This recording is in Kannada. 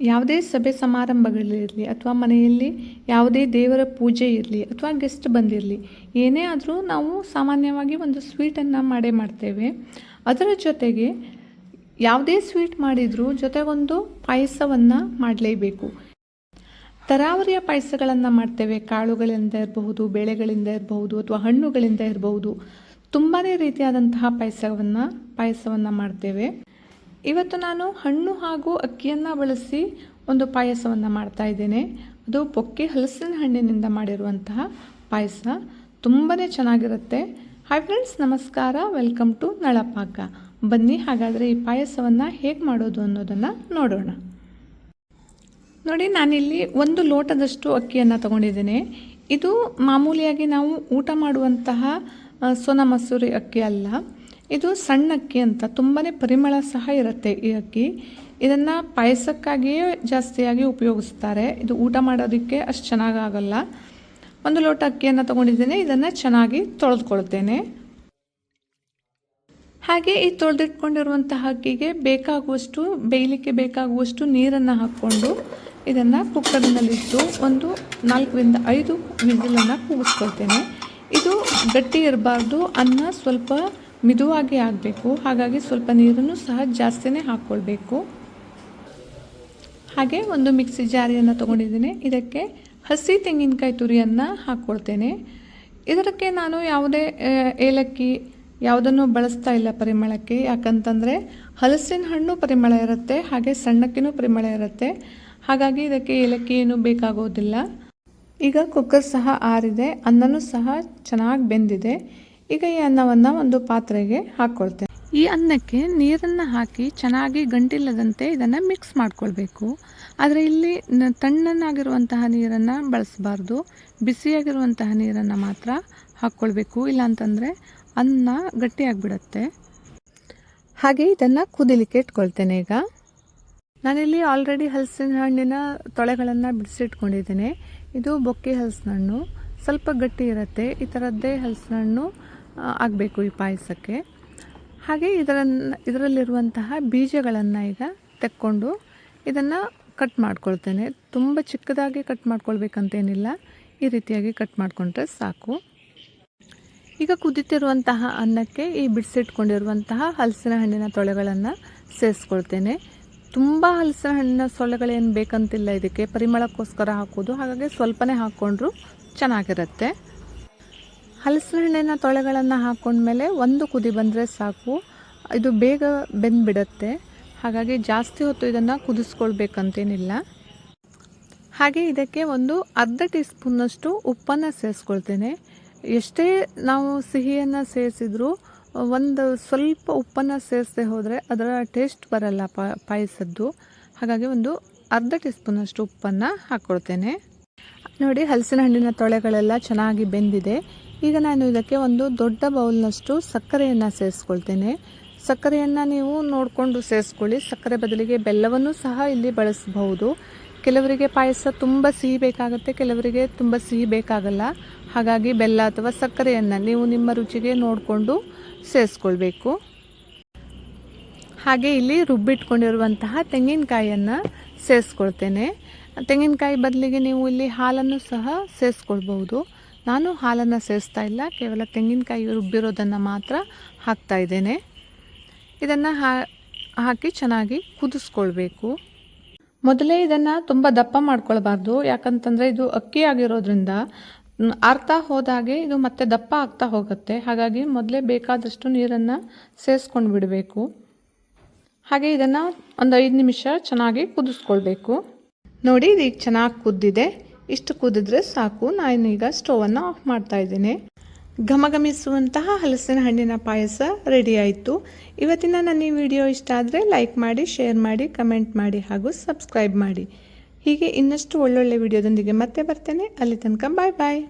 ಯಾವುದೇ ಸಭೆ ಸಮಾರಂಭಗಳಿರಲಿ ಅಥವಾ ಮನೆಯಲ್ಲಿ ಯಾವುದೇ ದೇವರ ಪೂಜೆ ಇರಲಿ ಅಥವಾ ಗೆಸ್ಟ್ ಬಂದಿರಲಿ, ಏನೇ ಆದರೂ ನಾವು ಸಾಮಾನ್ಯವಾಗಿ ಒಂದು ಸ್ವೀಟನ್ನು ಮಾಡೇ ಮಾಡ್ತೇವೆ. ಅದರ ಜೊತೆಗೆ ಯಾವುದೇ ಸ್ವೀಟ್ ಮಾಡಿದರೂ ಜೊತೆಗೊಂದು ಪಾಯಸವನ್ನು ಮಾಡಲೇಬೇಕು. ತರಾವರಿಯ ಪಾಯಸಗಳನ್ನು ಮಾಡ್ತೇವೆ. ಕಾಳುಗಳಿಂದ ಇರಬಹುದು, ಬೇಳೆಗಳಿಂದ ಇರಬಹುದು ಅಥವಾ ಹಣ್ಣುಗಳಿಂದ ಇರಬಹುದು. ತುಂಬಾ ರೀತಿಯಾದಂತಹ ಪಾಯಸವನ್ನು ಮಾಡ್ತೇವೆ. ಇವತ್ತು ನಾನು ಹಣ್ಣು ಹಾಗೂ ಅಕ್ಕಿಯನ್ನು ಬಳಸಿ ಒಂದು ಪಾಯಸವನ್ನು ಮಾಡ್ತಾ ಇದ್ದೇನೆ. ಅದು ಬೊಕ್ಕೆ ಹಲಸಿನ ಹಣ್ಣಿನಿಂದ ಮಾಡಿರುವಂತಹ ಪಾಯಸ. ತುಂಬಾ ಚೆನ್ನಾಗಿರುತ್ತೆ. ಹಾಯ್ ಫ್ರೆಂಡ್ಸ್, ನಮಸ್ಕಾರ. ವೆಲ್ಕಮ್ ಟು ನಳಪಾಕ. ಬನ್ನಿ ಹಾಗಾದರೆ ಈ ಪಾಯಸವನ್ನು ಹೇಗೆ ಮಾಡೋದು ಅನ್ನೋದನ್ನು ನೋಡೋಣ. ನೋಡಿ, ನಾನಿಲ್ಲಿ 1 ಲೋಟದಷ್ಟು ಅಕ್ಕಿಯನ್ನು ತಗೊಂಡಿದ್ದೇನೆ. ಇದು ಮಾಮೂಲಿಯಾಗಿ ನಾವು ಊಟ ಮಾಡುವಂತಹ ಸೋನಾ ಮಸೂರಿ ಅಕ್ಕಿ ಅಲ್ಲ. ಇದು ಸಣ್ಣ ಅಕ್ಕಿ ಅಂತ. ತುಂಬಾ ಪರಿಮಳ ಸಹ ಇರುತ್ತೆ ಈ ಅಕ್ಕಿ. ಇದನ್ನು ಪಾಯಸಕ್ಕಾಗಿಯೇ ಜಾಸ್ತಿಯಾಗಿ ಉಪಯೋಗಿಸ್ತಾರೆ. ಇದು ಊಟ ಮಾಡೋದಕ್ಕೆ ಅಷ್ಟು ಚೆನ್ನಾಗಾಗಲ್ಲ. 1 ಲೋಟ ಅಕ್ಕಿಯನ್ನು ತಗೊಂಡಿದ್ದೇನೆ. ಇದನ್ನು ಚೆನ್ನಾಗಿ ತೊಳೆದುಕೊಳ್ತೇನೆ. ಹಾಗೆ ಈ ತೊಳೆದಿಟ್ಕೊಂಡಿರುವಂತಹ ಅಕ್ಕಿಗೆ ಬೇಯಲಿಕ್ಕೆ ಬೇಕಾಗುವಷ್ಟು ನೀರನ್ನು ಹಾಕ್ಕೊಂಡು ಇದನ್ನು ಕುಕ್ಕರ್ನಲ್ಲಿಟ್ಟು ಒಂದು 4 ರಿಂದ 5 ವಿಸಿಲನ್ನು ಕೂಗಿಸ್ಕೊಳ್ತೇನೆ. ಇದು ಗಟ್ಟಿ ಇರಬಾರ್ದು, ಅನ್ನ ಸ್ವಲ್ಪ ಮಿದುವಾಗಿ ಆಗಬೇಕು. ಹಾಗಾಗಿ ಸ್ವಲ್ಪ ನೀರನ್ನು ಸಹ ಜಾಸ್ತಿನೇ ಹಾಕ್ಕೊಳ್ಬೇಕು. ಹಾಗೆ ಒಂದು ಮಿಕ್ಸಿ ಜಾರಿಯನ್ನು ತೊಗೊಂಡಿದ್ದೀನಿ. ಇದಕ್ಕೆ ಹಸಿ ತೆಂಗಿನಕಾಯಿ ತುರಿಯನ್ನು ಹಾಕ್ಕೊಳ್ತೇನೆ. ಇದಕ್ಕೆ ನಾನು ಯಾವುದೇ ಏಲಕ್ಕಿ ಯಾವುದನ್ನು ಬಳಸ್ತಾ ಇಲ್ಲ ಪರಿಮಳಕ್ಕೆ. ಯಾಕಂತಂದರೆ ಹಲಸಿನ ಹಣ್ಣು ಪರಿಮಳ ಇರುತ್ತೆ, ಹಾಗೆ ಸಣ್ಣಕ್ಕಿನೂ ಪರಿಮಳ ಇರುತ್ತೆ. ಹಾಗಾಗಿ ಇದಕ್ಕೆ ಏಲಕ್ಕಿ ಏನೂ ಬೇಕಾಗೋದಿಲ್ಲ. ಈಗ ಕುಕ್ಕರ್ ಸಹ ಆರಿದೆ, ಅನ್ನನೂ ಸಹ ಚೆನ್ನಾಗಿ ಬೆಂದಿದೆ. ಈಗ ಈ ಅನ್ನವನ್ನು ಒಂದು ಪಾತ್ರೆಗೆ ಹಾಕ್ಕೊಳ್ತೇನೆ. ಈ ಅನ್ನಕ್ಕೆ ನೀರನ್ನು ಹಾಕಿ ಚೆನ್ನಾಗಿ ಗಂಟಿಲ್ಲದಂತೆ ಇದನ್ನು ಮಿಕ್ಸ್ ಮಾಡ್ಕೊಳ್ಬೇಕು. ಆದರೆ ಇಲ್ಲಿ ತಣ್ಣನಾಗಿರುವಂತಹ ನೀರನ್ನು ಬಳಸಬಾರ್ದು, ಬಿಸಿಯಾಗಿರುವಂತಹ ನೀರನ್ನು ಮಾತ್ರ ಹಾಕ್ಕೊಳ್ಬೇಕು. ಇಲ್ಲಾಂತಂದರೆ ಅನ್ನ ಗಟ್ಟಿಯಾಗಿಬಿಡುತ್ತೆ. ಹಾಗೆ ಇದನ್ನು ಕುದಿಲಿಕ್ಕೆ ಇಟ್ಕೊಳ್ತೇನೆ. ಈಗ ನಾನಿಲ್ಲಿ ಆಲ್ರೆಡಿ ಹಲಸಿನ ಹಣ್ಣಿನ ತೊಳೆಗಳನ್ನು ಬಿಡಿಸಿಟ್ಕೊಂಡಿದ್ದೇನೆ. ಇದು ಬೊಕ್ಕೆ ಹಲಸಿನ ಹಣ್ಣು, ಸ್ವಲ್ಪ ಗಟ್ಟಿ ಇರುತ್ತೆ. ಈ ಥರದ್ದೇ ಹಲಸಿನ ಹಣ್ಣು ಆಗಬೇಕು ಈ ಪಾಯಸಕ್ಕೆ. ಹಾಗೆ ಇದರಲ್ಲಿರುವಂತಹ ಬೀಜಗಳನ್ನು ಈಗ ತೆಕ್ಕೊಂಡು ಇದನ್ನು ಕಟ್ ಮಾಡ್ಕೊಳ್ತೇನೆ. ತುಂಬ ಚಿಕ್ಕದಾಗಿ ಕಟ್ ಮಾಡ್ಕೊಳ್ಬೇಕಂತೇನಿಲ್ಲ, ಈ ರೀತಿಯಾಗಿ ಕಟ್ ಮಾಡಿಕೊಂಡ್ರೆ ಸಾಕು. ಈಗ ಕುದೀತಿರುವಂತಹ ಅನ್ನಕ್ಕೆ ಈ ಬಿಡಿಸಿಟ್ಕೊಂಡಿರುವಂತಹ ಹಲಸಿನ ಹಣ್ಣಿನ ತೊಳೆಗಳನ್ನು ಸೇರಿಸ್ಕೊಳ್ತೇನೆ. ತುಂಬ ಹಲಸಿನ ಹಣ್ಣಿನ ಸೊಳ್ಳೆಗಳೇನು ಬೇಕಂತಿಲ್ಲ, ಇದಕ್ಕೆ ಪರಿಮಳಕ್ಕೋಸ್ಕರ ಹಾಕೋದು. ಹಾಗಾಗಿ ಸ್ವಲ್ಪನೇ ಹಾಕ್ಕೊಂಡ್ರೂ ಚೆನ್ನಾಗಿರುತ್ತೆ. ಹಲಸಿನ ಹಣ್ಣಿನ ತೊಳೆಗಳನ್ನು ಹಾಕ್ಕೊಂಡ್ಮೇಲೆ ಒಂದು ಕುದಿ ಬಂದರೆ ಸಾಕು. ಇದು ಬೇಗ ಬೆಂದ್ಬಿಡುತ್ತೆ. ಹಾಗಾಗಿ ಜಾಸ್ತಿ ಹೊತ್ತು ಇದನ್ನು ಕುದಿಸ್ಕೊಳ್ಬೇಕಂತೇನಿಲ್ಲ. ಹಾಗೆ ಇದಕ್ಕೆ ಒಂದು ಅರ್ಧ ಟೀ ಸ್ಪೂನ್ನಷ್ಟು ಉಪ್ಪನ್ನು ಸೇರಿಸ್ಕೊಳ್ತೇನೆ. ಎಷ್ಟೇ ನಾವು ಸಿಹಿಯನ್ನು ಸೇರಿಸಿದ್ರೂ ಒಂದು ಸ್ವಲ್ಪ ಉಪ್ಪನ್ನು ಸೇರಿಸದೆ ಹೋದರೆ ಅದರ ಟೇಸ್ಟ್ ಬರಲ್ಲ ಪಾಯಸದ್ದು. ಹಾಗಾಗಿ ಒಂದು ಅರ್ಧ ಟೀ ಸ್ಪೂನಷ್ಟು ಉಪ್ಪನ್ನು ಹಾಕ್ಕೊಳ್ತೇನೆ. ನೋಡಿ, ಹಲಸಿನ ಹಣ್ಣಿನ ತೊಳೆಗಳೆಲ್ಲ ಚೆನ್ನಾಗಿ ಬೆಂದಿದೆ. ಈಗ ನಾನು ಇದಕ್ಕೆ ಒಂದು ದೊಡ್ಡ ಬೌಲ್ನಷ್ಟು ಸಕ್ಕರೆಯನ್ನು ಸೇರಿಸ್ಕೊಳ್ತೇನೆ. ಸಕ್ಕರೆಯನ್ನು ನೀವು ನೋಡಿಕೊಂಡು ಸೇರಿಸ್ಕೊಳ್ಳಿ. ಸಕ್ಕರೆ ಬದಲಿಗೆ ಬೆಲ್ಲವನ್ನು ಸಹ ಇಲ್ಲಿ ಬಳಸಬಹುದು. ಕೆಲವರಿಗೆ ಪಾಯಸ ತುಂಬ ಸಿಹಿ ಬೇಕಾಗುತ್ತೆ, ಕೆಲವರಿಗೆ ತುಂಬ ಸಿಹಿ ಬೇಕಾಗಲ್ಲ. ಹಾಗಾಗಿ ಬೆಲ್ಲ ಅಥವಾ ಸಕ್ಕರೆಯನ್ನು ನೀವು ನಿಮ್ಮ ರುಚಿಗೆ ನೋಡಿಕೊಂಡು ಸೇರಿಸ್ಕೊಳ್ಬೇಕು. ಹಾಗೆ ಇಲ್ಲಿ ರುಬ್ಬಿಟ್ಕೊಂಡಿರುವಂತಹ ತೆಂಗಿನಕಾಯಿಯನ್ನು ಸೇರಿಸ್ಕೊಳ್ತೇನೆ. ತೆಂಗಿನಕಾಯಿ ಬದಲಿಗೆ ನೀವು ಇಲ್ಲಿ ಹಾಲನ್ನು ಸಹ ಸೇರಿಸ್ಕೊಳ್ಬಹುದು. ನಾನು ಹಾಲನ್ನು ಸೇರಿಸ್ತಾ ಇಲ್ಲ, ಕೇವಲ ತೆಂಗಿನಕಾಯಿ ರುಬ್ಬಿರೋದನ್ನು ಮಾತ್ರ ಹಾಕ್ತಾ ಇದ್ದೇನೆ. ಇದನ್ನು ಹಾಕಿ ಚೆನ್ನಾಗಿ ಕುದಿಸ್ಕೊಳ್ಬೇಕು. ಮೊದಲೇ ಇದನ್ನು ತುಂಬ ದಪ್ಪ ಮಾಡ್ಕೊಳ್ಬಾರ್ದು. ಯಾಕಂತಂದರೆ ಇದು ಅಕ್ಕಿ ಆಗಿರೋದ್ರಿಂದ ಆರ್ತಾ ಹೋದಾಗೆ ಇದು ಮತ್ತೆ ದಪ್ಪ ಆಗ್ತಾ ಹೋಗುತ್ತೆ. ಹಾಗಾಗಿ ಮೊದಲೇ ಬೇಕಾದಷ್ಟು ನೀರನ್ನು ಸೇರಿಸ್ಕೊಂಡು ಬಿಡಬೇಕು. ಹಾಗೆ ಇದನ್ನು ಒಂದು 5 ನಿಮಿಷ ಚೆನ್ನಾಗಿ ಕುದಿಸ್ಕೊಳ್ಬೇಕು. ನೋಡಿ, ಇದು ಈಗ ಚೆನ್ನಾಗಿ ಕುದ್ದಿದೆ. ಇಷ್ಟು ಕುದಿದ್ರೆ ಸಾಕು. ನಾನೀಗ ಸ್ಟೋವನ್ನು ಆಫ್ ಮಾಡ್ತಾ ಇದ್ದೇನೆ. ಘಮಘಮಿಸುವಂತಹ ಹಲಸಿನ ಹಣ್ಣಿನ ಪಾಯಸ ರೆಡಿ ಆಯಿತು. ಇವತ್ತಿನ ನನ್ನ ಈ ವಿಡಿಯೋ ಇಷ್ಟ ಆದರೆ ಲೈಕ್ ಮಾಡಿ, ಶೇರ್ ಮಾಡಿ, ಕಮೆಂಟ್ ಮಾಡಿ ಹಾಗೂ ಸಬ್ಸ್ಕ್ರೈಬ್ ಮಾಡಿ. ಹೀಗೆ ಇನ್ನಷ್ಟು ಒಳ್ಳೊಳ್ಳೆ ವಿಡಿಯೋದೊಂದಿಗೆ ಮತ್ತೆ ಬರ್ತೇನೆ. ಅಲ್ಲಿ ತನಕ ಬಾಯ್ ಬಾಯ್.